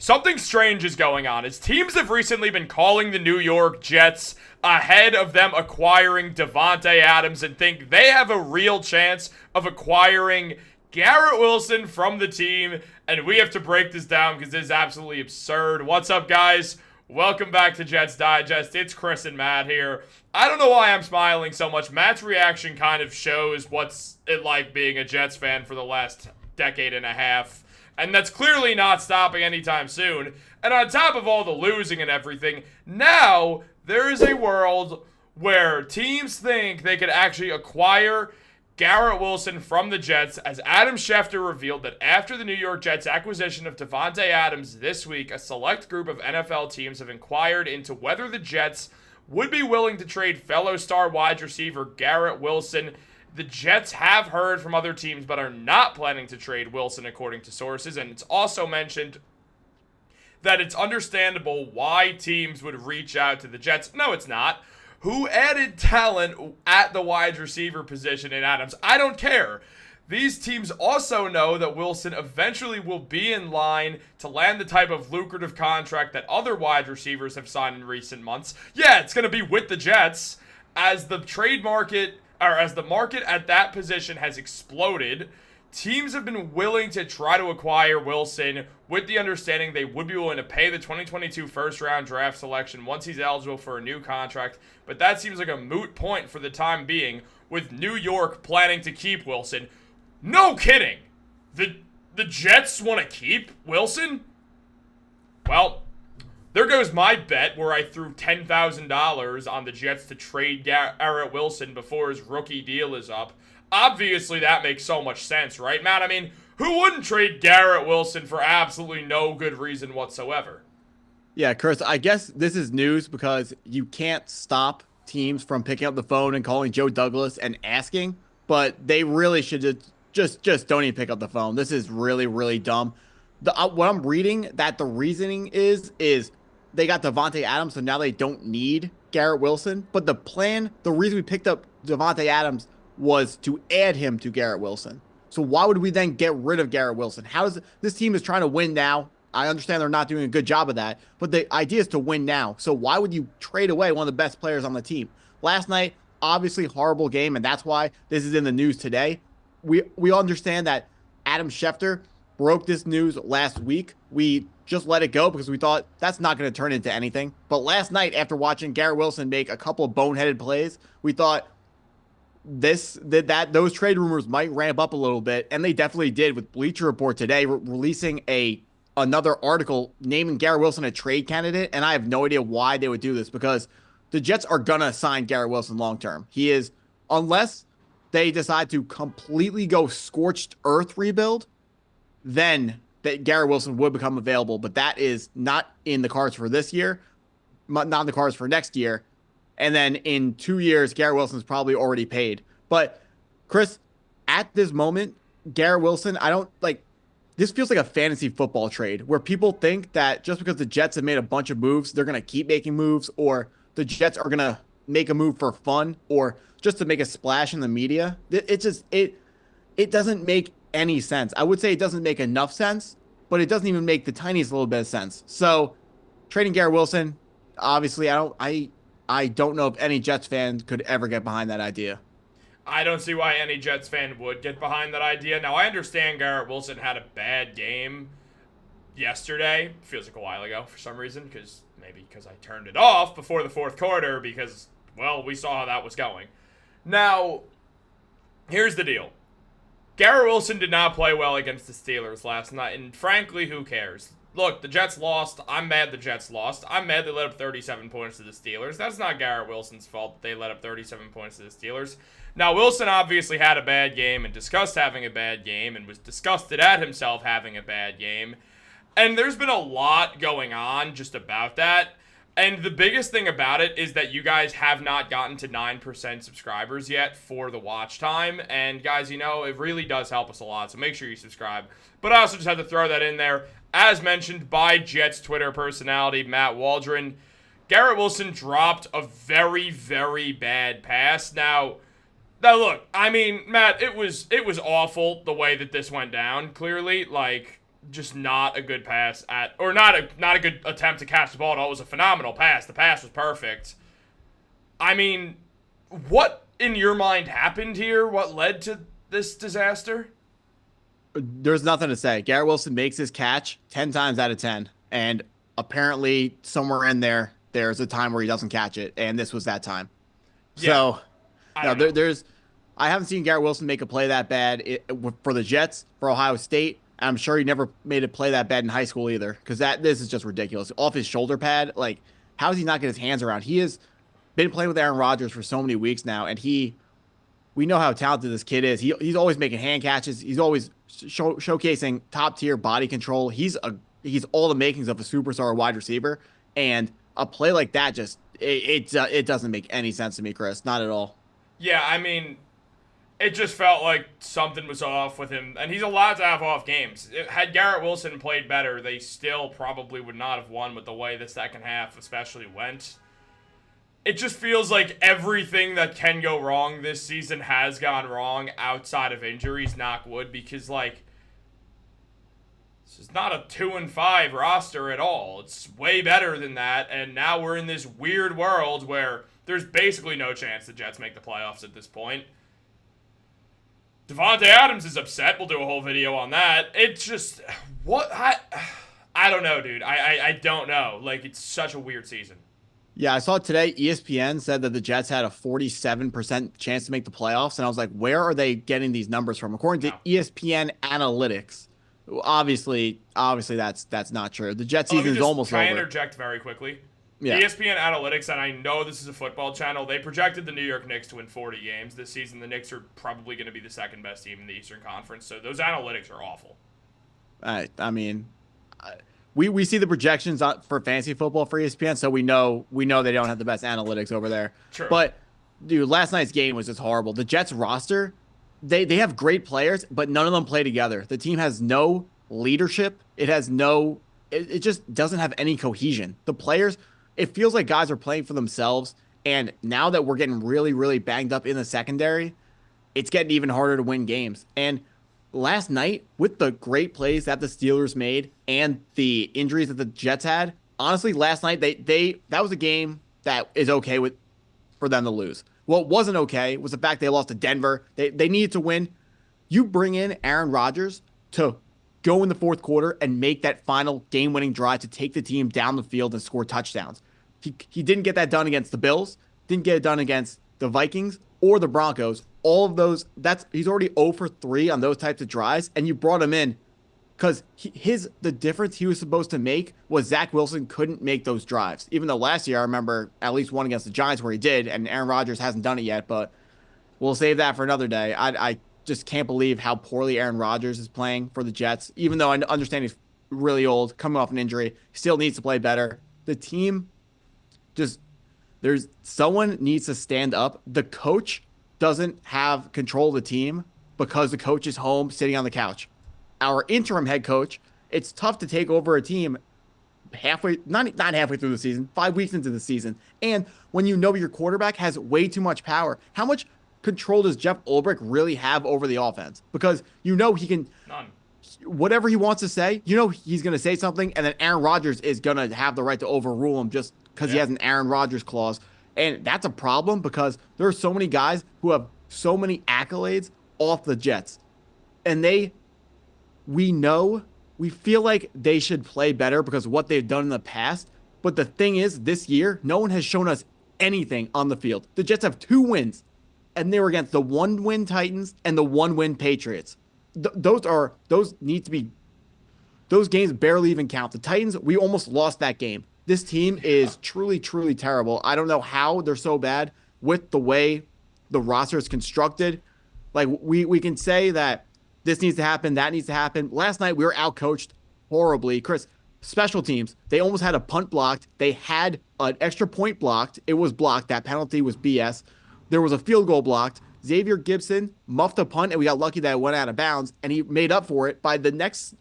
Something strange is going on as teams have recently been calling the New York Jets ahead of them acquiring Davante Adams and think they have a real chance of acquiring Garrett Wilson from the team. And we have to break this down because this is absolutely absurd. What's up, guys? Welcome back to Jets Digest. It's Chris and Matt here. I don't know why I'm smiling so much. Matt's reaction kind of shows what's it like being a Jets fan for the last decade and a half. And that's clearly not stopping anytime soon. And on top of all the losing and everything, now there is a world where teams think they could actually acquire Garrett Wilson from the Jets, as Adam Schefter revealed that after the New York Jets' acquisition of Davante Adams this week, a select group of NFL teams have inquired into whether the Jets would be willing to trade fellow star wide receiver Garrett Wilson. The Jets have heard from other teams but are not planning to trade Wilson, according to sources, and it's also mentioned that it's understandable why teams would reach out to the Jets. No, it's not. Who added talent at the wide receiver position in Adams? I don't care. These teams also know that Wilson eventually will be in line to land the type of lucrative contract that other wide receivers have signed in recent months. Yeah, it's going to be with the Jets. As the trade market, or as the market at that position has exploded, teams have been willing to try to acquire Wilson with the understanding they would be willing to pay the 2022 first-round draft selection once he's eligible for a new contract, but that seems like a moot point for the time being, with New York planning to keep Wilson. No kidding! The Jets want to keep Wilson? Well, there goes my bet where I threw $10,000 on the Jets to trade Garrett Wilson before his rookie deal is up. Obviously, that makes so much sense, right, Matt? I mean, who wouldn't trade Garrett Wilson for absolutely no good reason whatsoever? Yeah, Chris, I guess this is news because you can't stop teams from picking up the phone and calling Joe Douglas and asking, but they really should just don't even pick up the phone. This is really, really dumb. What I'm reading that the reasoning is they got Davante Adams, so now they don't need Garrett Wilson. But the reason we picked up Davante Adams was to add him to Garrett Wilson. So why would we then get rid of Garrett Wilson? This team is trying to win now. I understand they're not doing a good job of that, but the idea is to win now. So why would you trade away one of the best players on the team? Last night, obviously horrible game, and that's why this is in the news today. We understand that Adam Schefter broke this news last week. We just let it go because we thought that's not going to turn into anything. But last night, after watching Garrett Wilson make a couple of boneheaded plays, we thought those trade rumors might ramp up a little bit, and they definitely did, with Bleacher Report today releasing another article naming Garrett Wilson a trade candidate. And I have no idea why they would do this, because the Jets are gonna sign Garrett Wilson long term. He is, unless they decide to completely go scorched earth rebuild, then that Garrett Wilson would become available. But that is not in the cards for this year, not in the cards for next year. And then in 2 years, Garrett Wilson's probably already paid. But Chris, at this moment, Garrett Wilson, this feels like a fantasy football trade where people think that just because the Jets have made a bunch of moves, they're going to keep making moves, or the Jets are going to make a move for fun or just to make a splash in the media. It doesn't make any sense. I would say it doesn't make enough sense, but it doesn't even make the tiniest little bit of sense. So trading Garrett Wilson, obviously, I don't know if any Jets fan could ever get behind that idea. I don't see why any Jets fan would get behind that idea. Now, I understand Garrett Wilson had a bad game yesterday. Feels like a while ago for some reason, maybe because I turned it off before the fourth quarter because, well, we saw how that was going. Now, here's the deal. Garrett Wilson did not play well against the Steelers last night, and frankly, who cares? Look, the Jets lost. I'm mad the Jets lost. I'm mad they let up 37 points to the Steelers. That's not Garrett Wilson's fault that they let up 37 points to the Steelers. Now, Wilson obviously had a bad game and discussed having a bad game and was disgusted at himself having a bad game. And there's been a lot going on just about that. And the biggest thing about it is that you guys have not gotten to 9% subscribers yet for the watch time. And guys, it really does help us a lot, so make sure you subscribe. But I also just had to throw that in there. As mentioned by Jets Twitter personality Matt Waldron, Garrett Wilson dropped a very, very bad pass. Now look, I mean, Matt, it was awful the way that this went down, clearly. just not a good pass or not a good attempt to catch the ball at all. It was a phenomenal pass. The pass was perfect. I mean, what in your mind happened here? What led to this disaster? There's nothing to say. Garrett Wilson makes his catch 10 times out of 10. And apparently somewhere in there, there's a time where he doesn't catch it. And this was that time. Yeah, So, I haven't seen Garrett Wilson make a play that bad for the Jets, for Ohio State. I'm sure he never made a play that bad in high school either, because this is just ridiculous. Off his shoulder pad, like, how does he not get his hands around? He has been playing with Aaron Rodgers for so many weeks now, and we know how talented this kid is. He's always making hand catches. He's always showcasing top tier body control. He's all the makings of a superstar wide receiver, and a play like that just it doesn't make any sense to me, Chris. Not at all. Yeah, I mean, it just felt like something was off with him, and he's allowed to have off games. Had Garrett Wilson played better, they still probably would not have won with the way the second half especially went. It just feels like everything that can go wrong this season has gone wrong outside of injuries, knock wood, because, like, this is not a 2-5 roster at all. It's way better than that, and now we're in this weird world where there's basically no chance the Jets make the playoffs at this point. Davante Adams is upset. We'll do a whole video on that. It's just, I don't know, dude. I don't know. Like, it's such a weird season. Yeah, I saw today ESPN said that the Jets had a 47% chance to make the playoffs, and I was like, where are they getting these numbers from? According to ESPN Analytics, obviously that's not true. The Jets season is almost over. Can I interject very quickly? Yeah. ESPN Analytics, and I know this is a football channel, they projected the New York Knicks to win 40 games this season. The Knicks are probably going to be the second best team in the Eastern Conference, so those analytics are awful. I mean, we see the projections for fantasy football for ESPN, so we know they don't have the best analytics over there. True. But dude, last night's game was just horrible. The Jets roster, they have great players, but none of them play together. The team has no leadership. It just doesn't have any cohesion. The players, it feels like guys are playing for themselves. And now that we're getting really, really banged up in the secondary, it's getting even harder to win games. And last night, with the great plays that the Steelers made and the injuries that the Jets had, honestly, last night that was a game that is okay for them to lose. What wasn't okay was the fact they lost to Denver. They needed to win. You bring in Aaron Rodgers to go in the fourth quarter and make that final game-winning drive to take the team down the field and score touchdowns. He didn't get that done against the Bills, didn't get it done against the Vikings or the Broncos. All of those, he's already 0 for 3 on those types of drives, and you brought him in because the difference he was supposed to make was Zach Wilson couldn't make those drives. Even though last year I remember at least one against the Giants where he did, and Aaron Rodgers hasn't done it yet, but we'll save that for another day. I just can't believe how poorly Aaron Rodgers is playing for the Jets, even though I understand he's really old, coming off an injury, still needs to play better. The team someone needs to stand up. The coach doesn't have control of the team because the coach is home sitting on the couch. Our interim head coach, it's tough to take over a team not halfway through the season, 5 weeks into the season. And when you know your quarterback has way too much power, how much control does Jeff Ulbrich really have over the offense? Because you know he can, none. Whatever he wants to say, you know he's going to say something, and then Aaron Rodgers is going to have the right to overrule him just because he has an Aaron Rodgers clause. And that's a problem because there are so many guys who have so many accolades off the Jets. And we feel like they should play better because of what they've done in the past. But the thing is, this year, no one has shown us anything on the field. The Jets have 2 wins, and they were against the 1-win Titans and the 1-win Patriots. Those games barely even count. The Titans, we almost lost that game. This team is truly, truly terrible. I don't know how they're so bad with the way the roster is constructed. Like, we can say that this needs to happen, that needs to happen. Last night, we were outcoached horribly. Chris, special teams, they almost had a punt blocked. They had an extra point blocked. It was blocked. That penalty was BS. There was a field goal blocked. Xavier Gibson muffed a punt, and we got lucky that it went out of bounds, and he made up for it by the next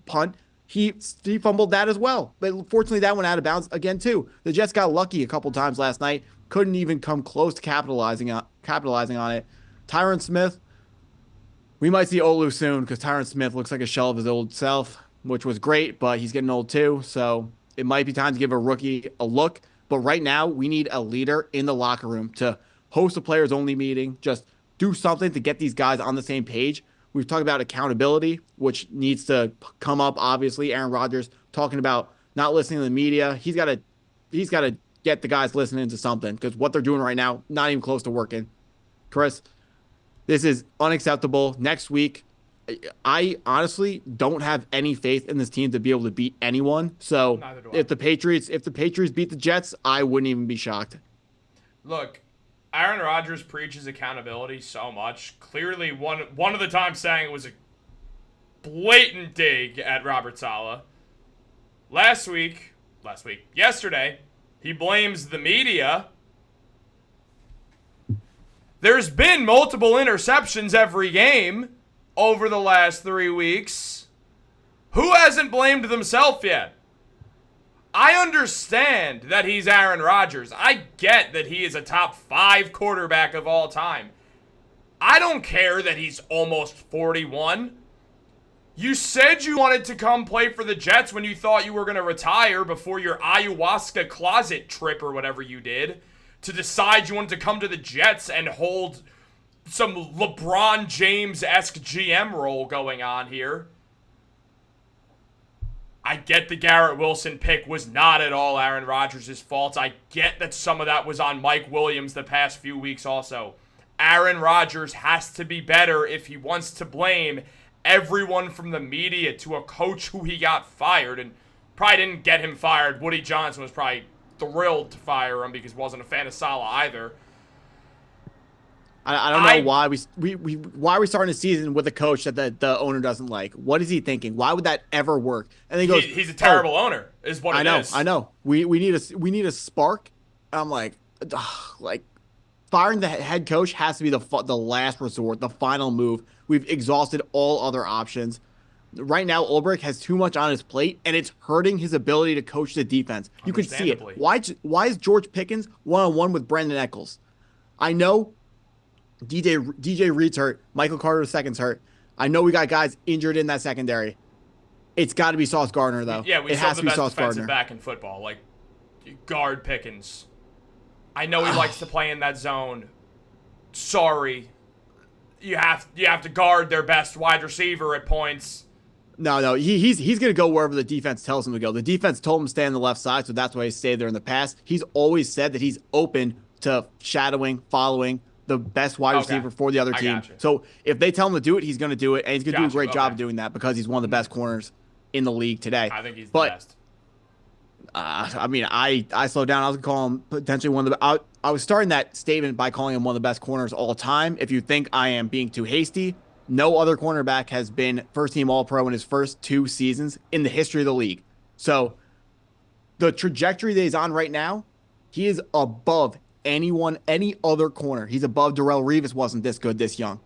punt. He fumbled that as well. But fortunately, that went out of bounds again, too. The Jets got lucky a couple times last night. Couldn't even come close to capitalizing on it. Tyron Smith, we might see Olu soon because Tyron Smith looks like a shell of his old self. which was great, but he's getting old too. So it might be time to give a rookie a look. But right now, we need a leader in the locker room to host a players only meeting, just do something to get these guys on the same page. We've talked about accountability, which needs to come up. Obviously, Aaron Rodgers talking about not listening to the media. He's got to get the guys listening to something, because what they're doing right now, not even close to working. Chris, this is unacceptable. Next week, I honestly don't have any faith in this team to be able to beat anyone. So if the Patriots beat the Jets, I wouldn't even be shocked. Look, Aaron Rodgers preaches accountability so much. Clearly, one of the times saying it was a blatant dig at Robert Saleh. Yesterday, he blames the media. There's been multiple interceptions every game over the last 3 weeks. Who hasn't blamed themselves yet? I understand that he's Aaron Rodgers. I get that he is a top 5 quarterback of all time. I don't care that he's almost 41. You said you wanted to come play for the Jets when you thought you were going to retire before your ayahuasca closet trip or whatever you did, to decide you wanted to come to the Jets and hold some LeBron James-esque GM role going on here. I get the Garrett Wilson pick was not at all Aaron Rodgers' fault. I get that some of that was on Mike Williams the past few weeks also. Aaron Rodgers has to be better if he wants to blame everyone from the media to a coach who he got fired, and probably didn't get him fired. Woody Johnson was probably thrilled to fire him because he wasn't a fan of Saleh either. I don't know why we starting the season with a coach that the owner doesn't like. What is he thinking? Why would that ever work? And he goes, he's a terrible owner, is what it is. I know. We need a spark. I'm like firing the head coach has to be the last resort, the final move. We've exhausted all other options. Right now, Ulbrich has too much on his plate, and it's hurting his ability to coach the defense. You can see it. Why is George Pickens one-on-one with Brandon Eccles? I know DJ Reed's hurt. Michael Carter II's hurt. I know we got guys injured in that secondary. It's got to be Sauce Gardner, though. Yeah, we saw the best defensive back in football. Like, guard Pickens. I know he likes to play in that zone. Sorry. You have to guard their best wide receiver at points. No, he's going to go wherever the defense tells him to go. The defense told him to stay on the left side, so that's why he stayed there in the past. He's always said that he's open to shadowing, following the best wide receiver for the other team. So if they tell him to do it, he's going to do it, and he's going to do a great job of doing that because he's one of the best corners in the league today. I think he's the best. I mean, I slowed down. I was going to call him potentially one of the I was starting that statement by calling him one of the best corners all time. If you think I am being too hasty, no other cornerback has been first-team All-Pro in his first 2 seasons in the history of the league. So the trajectory that he's on right now, he is above any other corner. He's above Darrelle Revis, wasn't this good this young.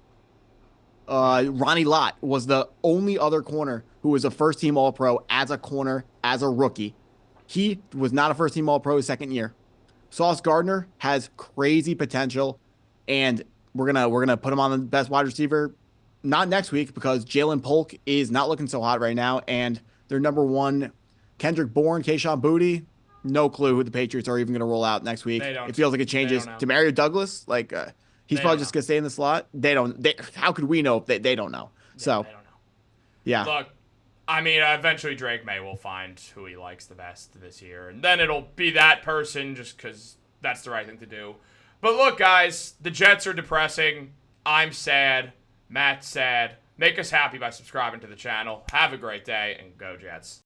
Ronnie Lott was the only other corner who was a first-team All-Pro as a corner, as a rookie. He was not a first-team All-Pro his second year. Sauce Gardner has crazy potential, and we're gonna put him on the best wide receiver. Not next week because Jalen Polk is not looking so hot right now, and their number 1, Kendrick Bourne, Kayshon Boutte, no clue who the Patriots are even going to roll out next week. It feels like it changes to Mario Douglas. Like he's probably just going to stay in the slot. How could we know if they don't know? So, they don't know. Yeah. Look, I mean, eventually Drake May will find who he likes the best this year, and then it'll be that person just because that's the right thing to do. But look, guys, the Jets are depressing. I'm sad. Matt's sad. Make us happy by subscribing to the channel. Have a great day, and go Jets.